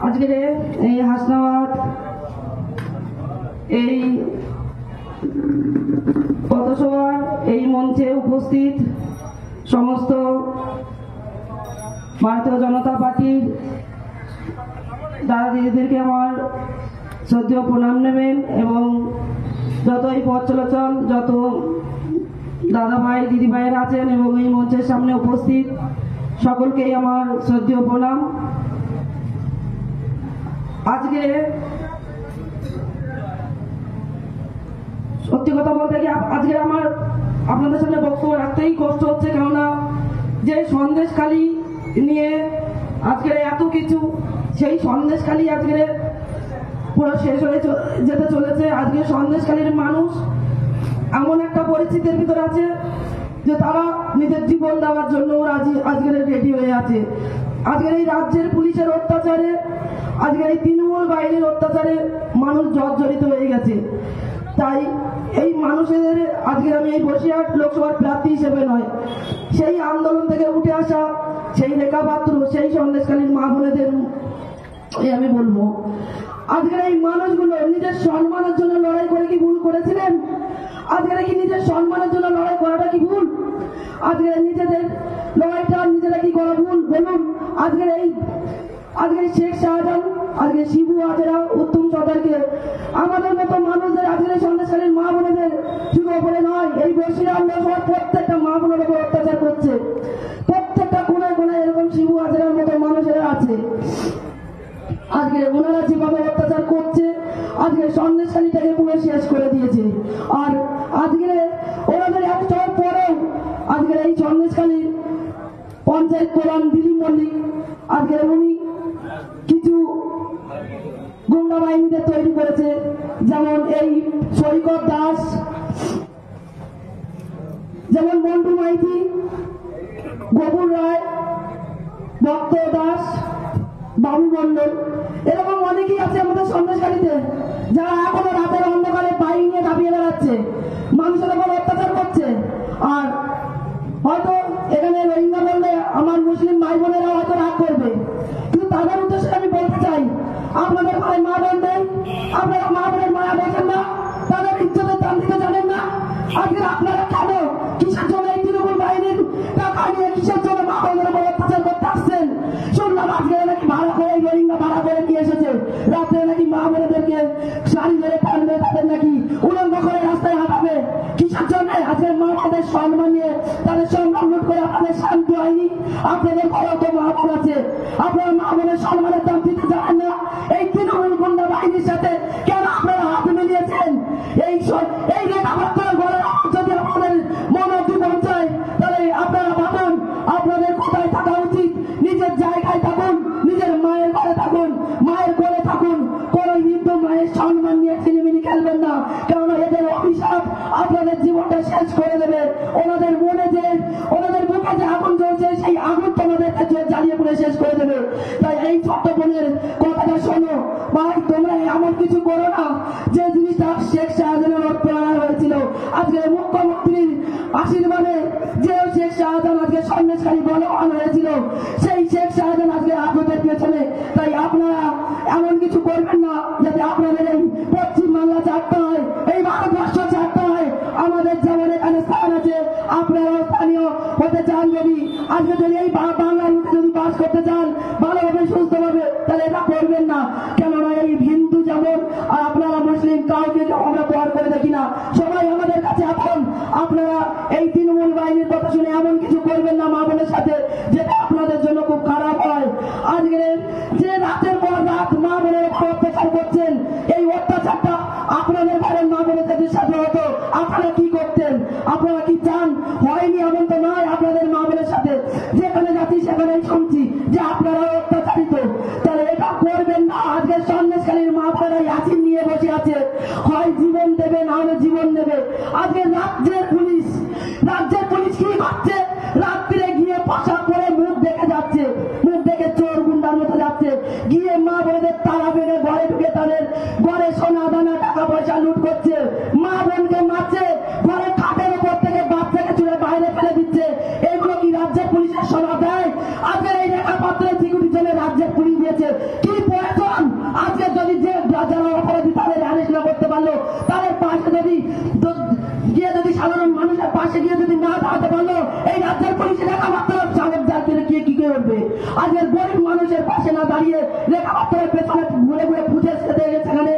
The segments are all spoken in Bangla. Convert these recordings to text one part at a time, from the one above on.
আজকের এই হাসনাবাদ এই পথসভার এই মঞ্চে উপস্থিত সমস্ত ভারতীয় জনতা পার্টির দাদা দিদিদেরকে আমার শ্রদ্ধেয় প্রণাম নেবেন এবং যত এই পথ চলাচল যত দাদা ভাই দিদি ভাইয়েরা আছেন এবং এই মঞ্চের সামনে উপস্থিত সকলকেই আমার শ্রদ্ধেয় প্রণাম। আজকে সত্যি কথা বলতে কি আজকে আমার আপনাদের সামনে বক্তব্য রাখতেই কষ্ট হচ্ছে, কেননা যে সন্দেশখালী নিয়ে আজকে এত কিছু, সেই সন্দেশখালী আজকে পুরো শেষ হয়ে যেতে চলেছে। আজকে সন্দেশখালীর মানুষ এমন একটা পরিস্থিতির ভিতরে আছে যে তারা নিজের জীবন দেওয়ার জন্য আজকের রেডি হয়ে আছে। আজকের এই রাজ্যের পুলিশের অত্যাচারে, আজকের এই তৃণমূল বাহিনীর অত্যাচারে মানুষ জর্জরিত হয়ে গেছে। তাই এই মানুষের আজকে আমি এই বসিরহাট লোকসভার প্রার্থী হিসেবে নয়, সেই আন্দোলন থেকে উঠে আসা সেই রেখা পাত্র, সেই সন্দেশখালীর মা বোনেদের আমি বলবো, আজকের এই মানুষগুলো নিজের সম্মানের জন্য লড়াই করে কি ভুল করেছিলেন? আজকের কি নিজের সম্মানের জন্য লড়াই করাটা কি ভুল? আজকে নিজেদের লড়াইটা নিজেরা কি করা ভুল বলুন? আজকের শেখ শাহজাহান, আজকে শিবু হাজরা, উত্তম সরকারকে আমাদের মতো মানুষদের আজকের সন্দেশখালীর মা বোনেদের শুধু ওপরে নয়, এই বসিরহাট লোকসভার প্রত্যেকটা মা বোনের উপর অত্যাচার করছে। প্রত্যেকটা কোনায় কোনায় এরকম শিবু হাজরার মতো মানুষেরা আছে। আজকে ওনারা যেভাবে অত্যাচার করছে, আজকে সন্দেশখালীটাকে পুরো শেষ করে দিয়েছে। আর আজকে ওনাদের একটা পরেও আজকে এই সন্দেশখালী পঞ্চায়েত প্রধান দিলীপ মল্লিক আজকে উনি কিছু গুন্ডা বাহিনীদের তৈরি করেছে, যেমন এই সৈকত দাস, যেমন মন্টু মাইতি, গোপুর রায়, ভক্ত দাস, বাবু মন্ডল, এরকম অনেকেই আছে আমাদের সন্দেশখালীতে, যারা এখনো রাতের অন্ধকারে বাইক নিয়ে দাবিয়ে বেড়াচ্ছে, মানুষের উপর অত্যাচার করছে। আর হয়তো এখানে রোহিঙ্গা বললে আমার মুসলিম ভাই বোনেরা হয়তো রাগ করবে, কিন্তু তাদের উদ্দেশ্যে আমি বলতে চাই, আপনাদের ঘরে মা বোন নেই, আপনারা মা বোনের মায়া বোঝেন না, তাদের ইজ্জতের দাম দিতে জানেন না। আজকে আপনারা কেন কিসের জন্য এই তৃণমূল বাহিনীর টাকা নিয়ে কিসের জন্য মা বোনের উপর অত্যাচার করতে আসছেন? শুনলাম আজকে নাকি ভাড়া করে রোহিঙ্গা ভাড়া করে নিয়ে এসেছে, রাত্রে নাকি মা বোনেদেরকে শাড়ি ধরে টানবে, তাদের নাকি উলঙ্গ করে রাস্তায় হাঁটাবে। কিসের জন্য? আজকে মা বোনের সম্মান নিয়ে তাদের সম্মান লুট করে আপনাদের শান্তি হয়নি? আপনাদের ঘরে তো মা বোন আছে, আপনারা মা বোনের সম্মানের দাম দিতে জানেন না। এই তৃণমূল গুন্ডা বাহিনীর সাথে কেন আপনারা হাত মিলিয়েছেন? এই রেখাপাত্রের ঘরে যদি আপনাদের মনোযোগ পৌঁছায়, তাহলে আপনারা ভাবুন আপনাদের কোথায় থাকা উচিত। নিজের জায়গায় থাকুন, নিজের মায়ের ঘরে থাকুন, মায়ের ঘরে থাকুন। কোন হিন্দু মায়ের সম্মান নিয়ে চিনিমিনি খেলবেন না, কারণ এদের অভিশাপ আপনাদের জীবনটা শেষ করে দেবে। ওনাদের মনে যে, ওনাদের বুকে যে আগুন জ্বলছে, সেই আগুন তোমাদেরকে জ্বালিয়ে পুড়ে শেষ করে দেবে। তাই এই ছোট্ট বোনের কথাটা শোনো ভাই, তোমরা এমন কিছু করো না যে জিনিসটা শেখ শাহজাহানের প্রেরণা হয়েছিল। আজকে মুখ্যমন্ত্রীর আশীর্বাদে যে শেখ শাহজাহান আজকে সন্দেশখালী বলবান হয়েছিল, সেই শেখ শাহজাহান আজকে আপনাদের পেছনে। তাই আপনারা এমন কিছু করবেন না যাতে আপনাদের এই পশ্চিম বাংলা চারটা হয়, এই ভারতবর্ষ চারটা হয়। আমাদের যেমন এখানে স্থান আছে, আপনারাও স্থানীয় হতে চান, যদি আজকে যদি এই বাংলার যদি বাস করতে চান ভালোভাবে সুস্থভাবে, তাহলে এটা করবেন না। কেননা এই হিন্দু যেমন আর আপনারা মুসলিম, কাউকে আমরা পর করে দেখি না, সবাই আমাদের কাছে আপন। আপনারা এই তৃণমূল বাহিনীর কথা শুনে এমন কিছু করবেন না মা বোনের সাথে, যেটা আপনাদের জন্য খুব খারাপ হয়। আজকে যে রাতের পর রাত মা বোনের অত্যাচার করছেন, এই অত্যাচারটা আপনাদের ঘরের মা বোনের সাথে হতো, আপনারা কি করতেন? আপনারা কি চান? হয়নি এমন তো নয় আপনাদের মা বোনের সাথে। যেখানে যাচ্ছি সেখানেই শুনছি যে আপনারা অত্যাচারিত, তাহলে এটা করবেন না। আজকে সন্দেশখালীর মা বোনেরা ইয়াসিন নিয়ে বসে আছে, হয় জীবন দেবে না হলে জীবন দেবে। আজকে রাজ্যের পুলিশ কি করছে? রাত্রে গিয়ে পোশাক পরে মুখ দেখে যাচ্ছে, মুখ দেখে চোর গুন্ডার মতো যাচ্ছে, গিয়ে মা বোনদের তালা বেঁধে ঘরে ঢুকে তাদের ঘরে সোনা দানা টাকা পয়সা লুট করছে, মা বোনকে মারছে, ঘরে খাটের উপর থেকে বাচ্চাকে চুড়ে বাইরে ফেলে দিচ্ছে। এগুলো কি রাজ্যের পুলিশের স্বভাব দেয়? আজকে এই রেখাপাত্রের সিকিউরিটির জন্য রাজ্যের পুলিশ দিয়েছে, কি পাশে গিয়ে যদি না দাঁড়াতে পারলো, এই রাজ্যের পুলিশের লেখামাত্র চালক জাতীয় গিয়ে কি করবে? আজকের গরিব মানুষের পাশে না দাঁড়িয়ে লেখামাত্রের পেছনে ঘুরে ঘুরে ফুটেজ খেতে সেখানে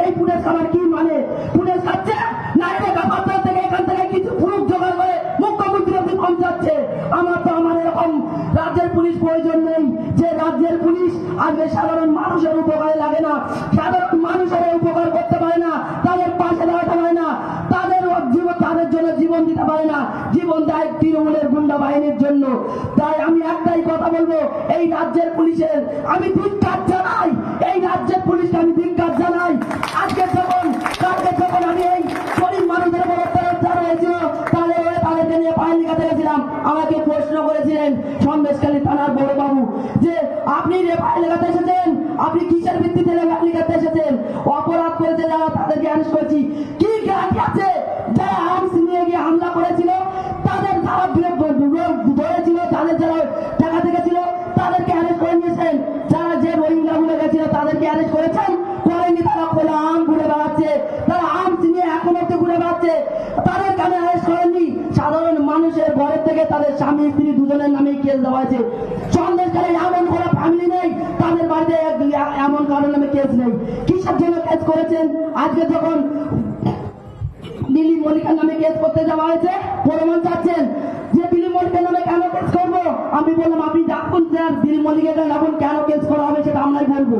এই ফুটেজ খাবার কি মানে? ফুটেজ খাচ্ছে না, লেখামাত্র থেকে এখান থেকে কিছু প্রুফ জোগাড় করে মুখ্যমন্ত্রী অব্দি পৌঁছাচ্ছে। আমার তো আমার এরকম রাজ্যের পুলিশ প্রয়োজন নেই, যে রাজ্যের পুলিশ আজকে সাধারণ মানুষের উপকারে লাগে না, সাধারণ মানুষের উপকার করতে পারে না, তাদের পাশে দাঁড়াতে পারে না, তাদের জন্য জীবন দিতে পারে না, জীবন দেয় তৃণমূলের গুন্ডা বাহিনীর জন্য। তাই আমি একটাই কথা বলবো, এই রাজ্যের পুলিশের আমি ধিক্কার জানাই, এই রাজ্যের পুলিশকে আমি ধিক্কার জানাই। কালকে যখন আমি এই গরিব মানুষের উপর অত্যাচার হয়েছিল, তাদেরকে নিয়ে ফাইল লিখাতে গেছিলাম, আমাকে প্রশ্ন করেছিলেন সন্দেশখালী থানার বড়বাবু যে আপনি ফাইল লেখাতে এসেছেন, আপনি কিসের ভিত্তিতে লিখাতে এসেছেন? অপরাধ করেছে যারা তাদেরকে অ্যারেস্ট করেছি। কি গ্যারান্টি আছে যারা আর্মস নিয়ে গিয়ে হামলা করেছিল, তাদের যারা ধরেছিল, যারা টাকা দেখেছিল তাদেরকে অ্যারেস্ট করে নিয়েছেন, যারা যে রোহিঙ্গা গুলো গেছিল তাদেরকে অ্যারেস্ট করেছেন? করেননি। তারা খোলা আম ঘুরে বেড়াচ্ছে, তারা আর্মস নিয়ে এখন অব্দি ঘুরে বেড়াচ্ছে, তাদের কেন অ্যারেস্ট করেননি? সাধারণ মানুষের ঘরের থেকে তাদের স্বামী স্ত্রী দুজনের নামে কেস দেওয়া হয়েছে। সন্দেশখালী এমন কোনো ফ্যামিলি নেই তাদের বাড়িতে এমন কারোর নামে কেস নেই। কিসের জন্য কেস করেছেন? আজকে যখন দিলীপ মল্লিকের নামে কেস করতে যাওয়া হয়েছে, প্রমাণ চাচ্ছেন যে দিলীপ মল্লিকের নামে কেন কেস করবো? আমি বললাম আপনি ডাকুন স্যার, দিলীপ মল্লিকের ডাকুন, কেন কেস করা হবে সেটা আমরাই বলবো।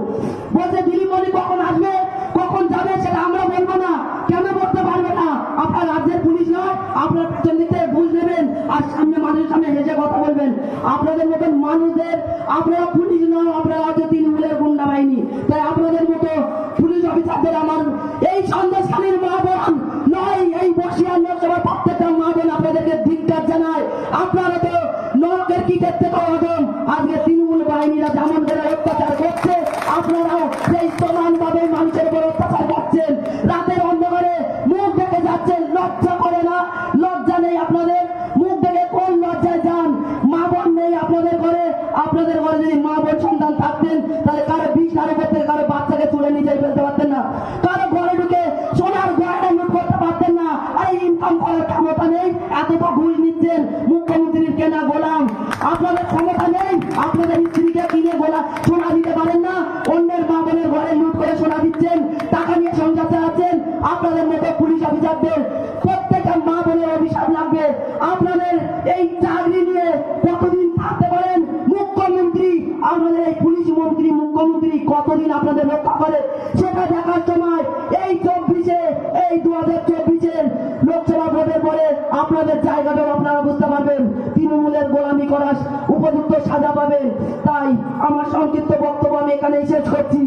বলছে দিলীপ মল্লিক কখন আসবে কখন যাবে সেটা আমরা বলবো না। কেন বলতে পারবে না? আপনার রাজ্যের পুলিশ নয়, আপনার পেছন দিক থেকে ঘুষ নেবেন আর সামনে মানুষের সামনে হেসে কথা বলবেন। আপনাদের মতন মানুষদের, আপনারা পুলিশ নয়, আপনারা হচ্ছে তৃণমূলের গুন্ডা বাহিনী। তাই আপনাদের মতো পুলিশ অফিসারদের আমার এই সন্দেশখালীর মা বোন নয়, এই বর্ষিয়ার লোকসভার প্রত্যেকটা মা বোন আপনাদেরকে ধিক্কার জানায়। আপনারা তো নরকের কি ক্ষেত্রে কখন আজকে তৃণমূল বাহিনীরা যেমন করে অত্যাচার করছে, আপনারাও সেই সমানভাবে মানুষের উপর অত্যাচার করছেন। রাতের অন্ধকারে মুখ দেখে যাচ্ছেন, লজ্জা করে না? লজ্জা নেই আপনাদের? মুখ দেখে কোন লজ্জায় যান? মা বোন নেই আপনাদের ঘরে? আপনাদের ঘরে যদি মা বোন সন্তান থাকতেন তাহলে কারো বিছানার উপর থেকে কারো বাচ্চাকে তুলে নিজে ফেলতে পারতেন না, কারো ঘরে ঢুকে সোনার গয়না লুট করতে পারতেন না। আর ইনকাম করার ক্ষমতা নেই, এত তো ঘুষ নিচ্ছেন, মুখ্যমন্ত্রীর কেনা গোলাম। আপনাদের ক্ষমতা নেই, আপনাদের স্ত্রীকে কিনে সোনা দিতে পারেন না, অন্যের মা বোনের ঘরে লুট করে সোনা দিচ্ছেন, টাকা নিয়ে সংসার চালাচ্ছেন। আপনাদের মতো পুলিশ অফিসারদের প্রত্যেকটা মা বোনের অভিশাপ লাগবে। আপনাদের এই চাকরি নিয়ে কতদিন থাকতে পারেন? মুখ্যমন্ত্রী, আপনাদের এই পুলিশ মন্ত্রী মুখ্যমন্ত্রী কতদিন আপনাদের রক্ষা করে সেটা দেখার সময় এই 2024 লোকসভা ভোটের পরে আপনাদের জায়গাটাও আপনারা বুঝতে পারবেন, তৃণমূলের গোলামি করার উপযুক্ত সাজা পাবেন। তাই আমার সংক্ষিপ্ত বক্তব্য আমি এখানেই শেষ করছি।